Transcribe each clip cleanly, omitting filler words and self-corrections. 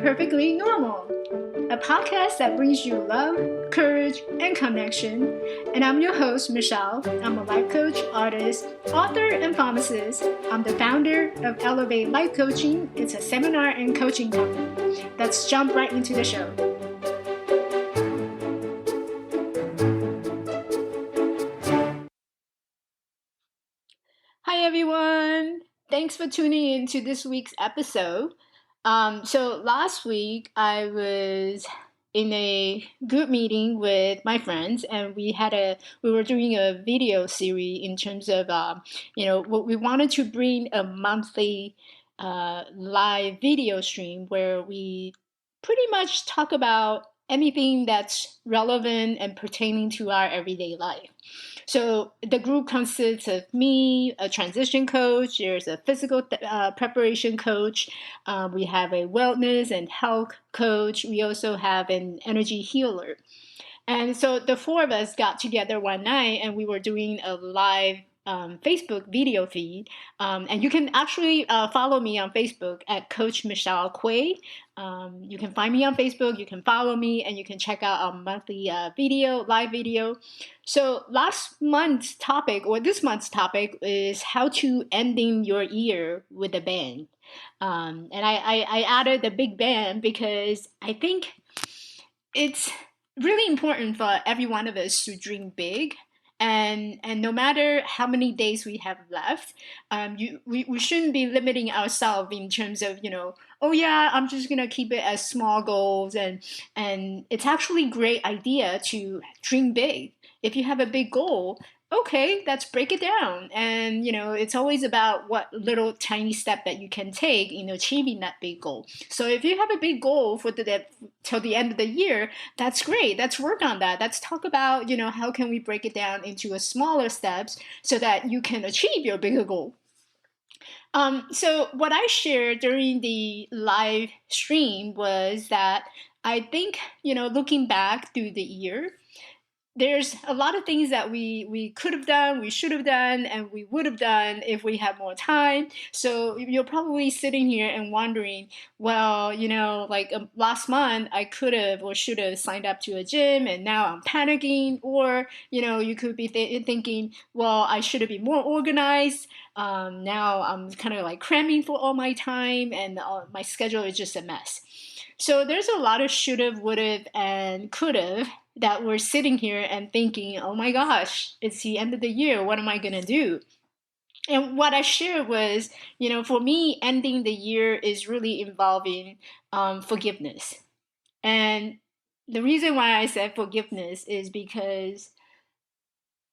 Perfectly Normal, a podcast that brings you love, courage, and connection. And I'm your host, Michelle. I'm a life coach, artist, author, and pharmacist. I'm the founder of Elevate Life Coaching. It's a seminar and coaching company. Let's jump right into the show. Hi, everyone. Thanks for tuning in to this week's episode. So last week I was in a group meeting with my friends, and we were doing a video series in terms of what we wanted to bring a monthly live video stream where we pretty much talk about anything that's relevant and pertaining to our everyday life. So the group consists of me, a transition coach, there's a physical preparation coach, we have a wellness and health coach, we also have an energy healer. And so the four of us got together one night and we were doing a live Facebook video feed. And you can actually follow me on Facebook at Coach Michelle Quay. You can find me on Facebook, you can follow me, and you can check out our monthly live video. So last month's topic, or this month's topic, is how to ending your year with a bang. And I added the big bang because I think it's really important for every one of us to dream big. And no matter how many days we have left, we shouldn't be limiting ourselves in terms of, oh yeah, I'm just gonna keep it as small goals, and it's actually a great idea to dream big. If you have a big goal, okay, let's break it down. And it's always about what little tiny step that you can take in achieving that big goal. So if you have a big goal for till the end of the year, that's great. Let's work on that. Let's talk about, how can we break it down into a smaller steps so that you can achieve your bigger goal. So what I shared during the live stream was that I think, looking back through the year, there's a lot of things that we could have done, we should have done, and we would have done if we had more time. So you're probably sitting here and wondering, well, last month I could have or should have signed up to a gym and now I'm panicking. Or, you could be thinking, well, I should have been more organized. Now I'm kind of like cramming for all my time and my schedule is just a mess. So there's a lot of should have, would have, and could have that we're sitting here and thinking, oh my gosh, it's the end of the year. What am I going to do? And what I shared was, for me, ending the year is really involving forgiveness. And the reason why I said forgiveness is because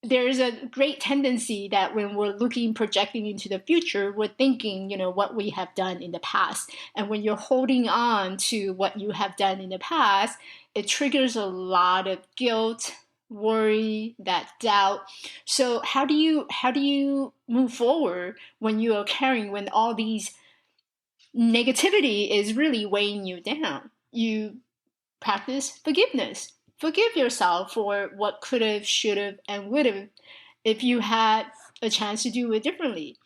there's a great tendency that when we're projecting into the future, we're thinking, what we have done in the past. And when you're holding on to what you have done in the past, it triggers a lot of guilt, worry, that doubt. So how do you move forward when you are when all these negativity is really weighing you down? You practice forgiveness. Forgive yourself for what could have, should have, and would have if you had a chance to do it differently.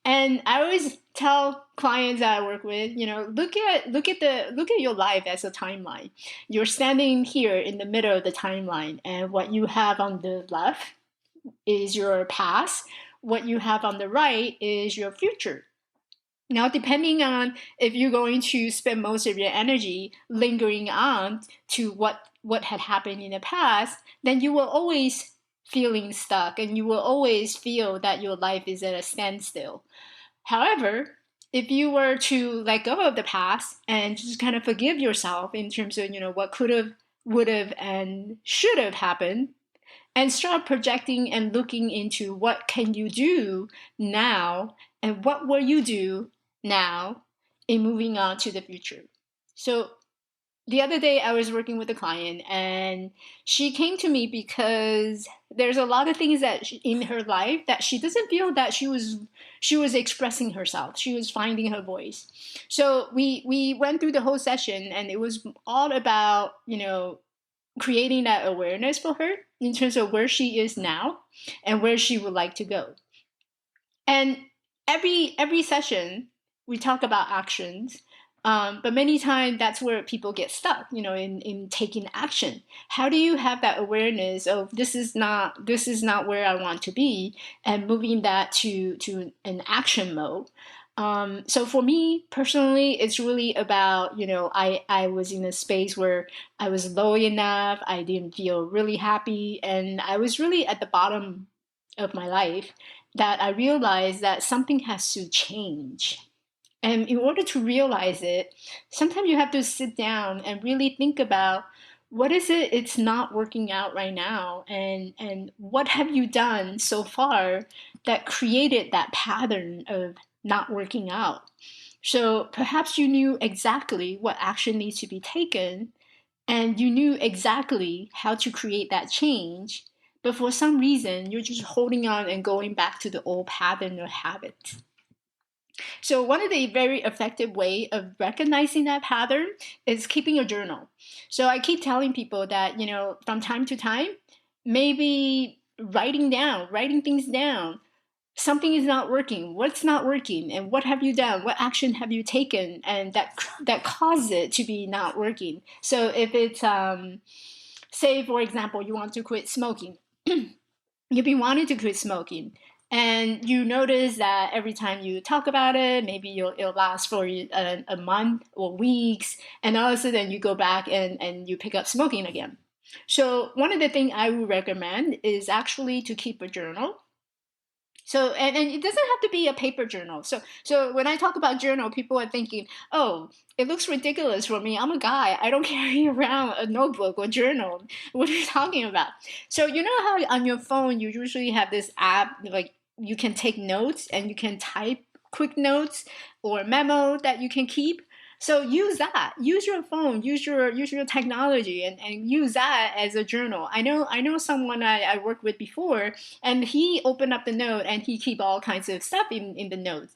And I always tell clients that I work with, look at your life as a timeline. You're standing here in the middle of the timeline, and what you have on the left is your past. What you have on the right is your future. Now, depending on if you're going to spend most of your energy lingering on to what had happened in the past, then you will always feeling stuck and you will always feel that your life is at a standstill. However, if you were to let go of the past and just kind of forgive yourself in terms of, what could have, would have, and should have happened, and start projecting and looking into what can you do now and what will you do now in moving on to the future. So the other day I was working with a client and she came to me because there's a lot of things that in her life that she doesn't feel that she was expressing herself. She was finding her voice. So we went through the whole session and it was all about, creating that awareness for her in terms of where she is now and where she would like to go. And every session we talk about actions, But many times that's where people get stuck, in taking action. How do you have that awareness of this is not where I want to be, and moving that to an action mode? So for me personally, it's really about, I was in a space where I was low enough, I didn't feel really happy, and I was really at the bottom of my life, that I realized that something has to change. And in order to realize it, sometimes you have to sit down and really think about what is it it's not working out right now, and what have you done so far that created that pattern of not working out. So perhaps you knew exactly what action needs to be taken, and you knew exactly how to create that change, but for some reason you're just holding on and going back to the old pattern or habit. So one of the very effective way of recognizing that pattern is keeping a journal. So I keep telling people that, from time to time, maybe writing things down. Something is not working. What's not working, and what have you done? What action have you taken, and that caused it to be not working? So if it's, say for example, you want to quit smoking, you've been wanting to quit smoking, and you notice that every time you talk about it, maybe it'll last for a month or weeks, and all of a sudden you go back and you pick up smoking again. So one of the things I would recommend is actually to keep a journal. So, and it doesn't have to be a paper journal. So when I talk about journal, people are thinking, oh, it looks ridiculous for me. I'm a guy. I don't carry around a notebook or journal. What are you talking about? So you know how on your phone you usually have this app, like you can take notes and you can type quick notes or memo that you can keep. So use that. Use your phone. Use your technology, and use that as a journal. I know someone I worked with before, and he opened up the note and he keep all kinds of stuff in the notes.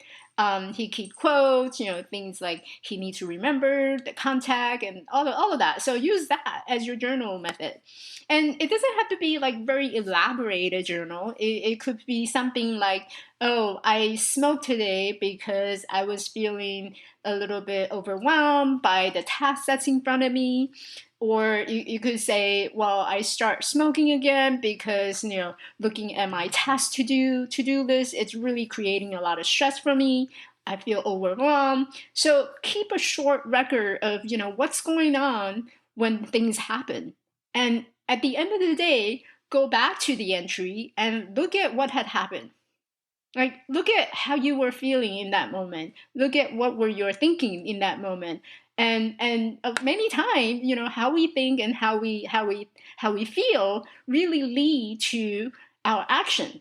He keep quotes, things like he needs to remember the contact and all of that. So use that as your journal method. And it doesn't have to be like very elaborated journal. It could be something like, oh, I smoked today because I was feeling a little bit overwhelmed by the task that's in front of me. Or you could say, well, I start smoking again because, looking at my task to do list, it's really creating a lot of stress for me. I feel overwhelmed. So keep a short record of, what's going on when things happen. And at the end of the day, go back to the entry and look at what had happened. Like, look at how you were feeling in that moment. Look at what were you thinking in that moment. And many times, how we think and how we feel really lead to our action.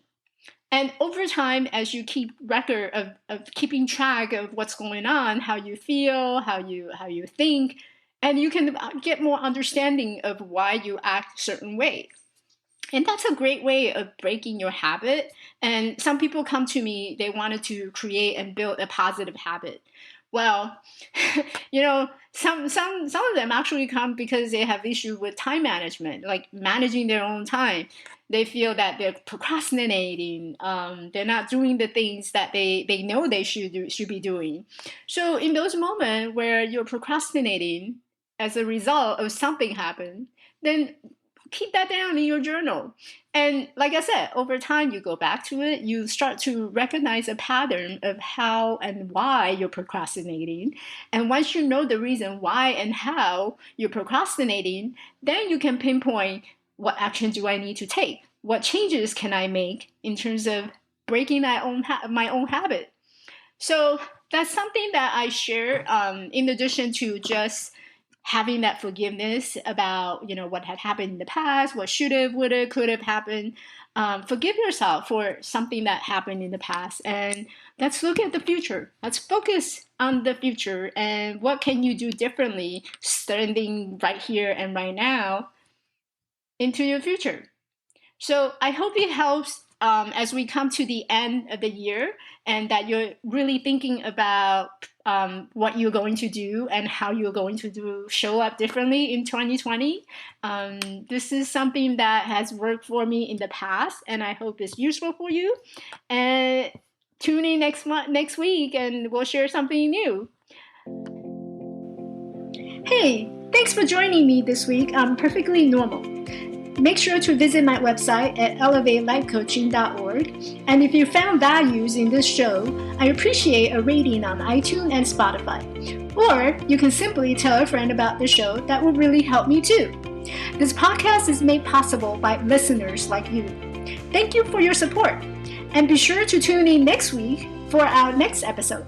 And over time, as you keep record of keeping track of what's going on, how you feel, how you think, and you can get more understanding of why you act a certain way. And that's a great way of breaking your habit. And some people come to me, they wanted to create and build a positive habit. Well, some of them actually come because they have issue with time management, like managing their own time. They feel that they're procrastinating. They're not doing the things that they know they should be doing. So in those moments where you're procrastinating as a result of something happened, then keep that down in your journal. And like I said, over time, you go back to it, you start to recognize a pattern of how and why you're procrastinating. And once you know the reason why and how you're procrastinating, then you can pinpoint what action do I need to take? What changes can I make in terms of breaking my own habit? So that's something that I share in addition to just having that forgiveness about what had happened in the past, what should have, would have, could have happened. Forgive yourself for something that happened in the past, and let's look at the future. Let's focus on the future and what can you do differently, standing right here and right now into your future. So I hope it helps as we come to the end of the year, and that you're really thinking about what you're going to do and how you're going to show up differently in 2020. This is something that has worked for me in the past, and I hope it's useful for you. And tune in next week, and we'll share something new. Hey, thanks for joining me this week on Perfectly Normal. Make sure to visit my website at elevatelifecoaching.org. And if you found values in this show, I appreciate a rating on iTunes and Spotify. Or you can simply tell a friend about the show. That will really help me too. This podcast is made possible by listeners like you. Thank you for your support. And be sure to tune in next week for our next episode.